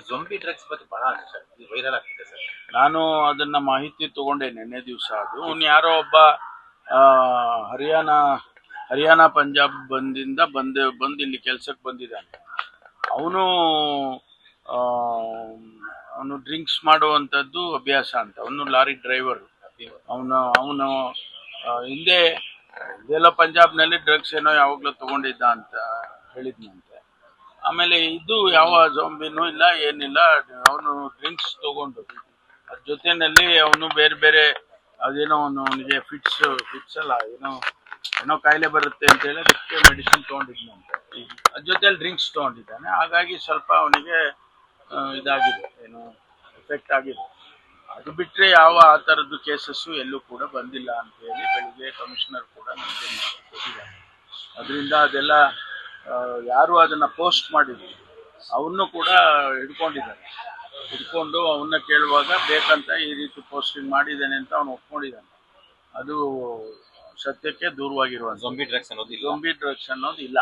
ಜೊಂಬಿ drugs ಬಗ್ಗೆ ಬಹಳ viral ಆಗ್ತಿದೆ ಸರ್. ನಾನು ಅದನ್ನ ಮಾಹಿತಿ ತಗೊಂಡೆ ನಿನ್ನೆ ದಿವಸ. ಅದು ಅವ್ನು ಯಾರೋ ಒಬ್ಬ ಆ, ಹರಿಯಾಣ ಪಂಜಾಬ್ ಬಂದು ಇಲ್ಲಿ ಕೆಲ್ಸಕ್ಕೆ ಬಂದಿದ್ದಾನೆ. ಅವನು ಅವನು ಡ್ರಿಂಕ್ಸ್ ಮಾಡುವಂಥದ್ದು ಅಭ್ಯಾಸ ಅಂತ. ಅವನು ಲಾರಿ ಡ್ರೈವರ್. ಅವನು ಹಿಂದೆ ಇದೆಲ್ಲ ಪಂಜಾಬ್ನಲ್ಲಿ ಡ್ರಗ್ಸ್ ಏನೋ ಯಾವಾಗಲೂ ತಗೊಂಡಿದ್ದ ಅಂತ ಹೇಳಿದ್ನಂತೆ. ಆಮೇಲೆ ಇದು ಯಾವ ಜೊಂಬಿನೂ ಇಲ್ಲ, ಏನಿಲ್ಲ. ಅವನು ಡ್ರಿಂಕ್ಸ್ ತಗೊಂಡು ಅದ್ರ ಜೊತೆನಲ್ಲಿ ಅವನು ಬೇರೆ ಬೇರೆ ಅದೇನೋ ಅವನಿಗೆ ಫಿಟ್ಸ್ ಅಲ್ಲ, ಏನೋ ಕಾಯಿಲೆ ಬರುತ್ತೆ ಅಂತ ಹೇಳಿ ಅದಕ್ಕೆ ಮೆಡಿಸಿನ್ ತಗೊಂಡಿದ್ನಂತೆ. ಅದ್ರ ಜೊತೆಲಿ ಡ್ರಿಂಕ್ಸ್ ತಗೊಂಡಿದ್ದಾನೆ. ಹಾಗಾಗಿ ಸ್ವಲ್ಪ ಅವನಿಗೆ ಇದಾಗಿದೆ, ಏನು ಎಫೆಕ್ಟ್ ಆಗಿದೆ. ಅದು ಬಿಟ್ಟರೆ ಯಾವ ಆ ಥರದ್ದು ಕೇಸಸ್ಸು ಎಲ್ಲೂ ಕೂಡ ಬಂದಿಲ್ಲ ಅಂತ ಹೇಳಿ ಬೆಳಿಗ್ಗೆ ಕಮಿಷನರ್ ಕೂಡ ನಮಗೆ ಕೊಟ್ಟಿದ್ದಾರೆ. ಅದರಿಂದ ಅದೆಲ್ಲ ಯಾರು ಅದನ್ನು ಪೋಸ್ಟ್ ಮಾಡಿದ್ರು ಅವನ್ನು ಕೂಡ ಹಿಡ್ಕೊಂಡು ಅವನ್ನ ಕೇಳುವಾಗ ಬೇಕಂತ ಈ ರೀತಿ ಪೋಸ್ಟಿಂಗ್ ಮಾಡಿದ್ದೇನೆ ಅಂತ ಅವನು ಒಪ್ಕೊಂಡಿದ್ದಾನೆ. ಅದು ಸತ್ಯಕ್ಕೆ ದೂರವಾಗಿರುವಂಥ ಜೊಂಬಿ ಡ್ರಗ್ಸ್ ಅನ್ನೋದು ಇಲ್ಲ.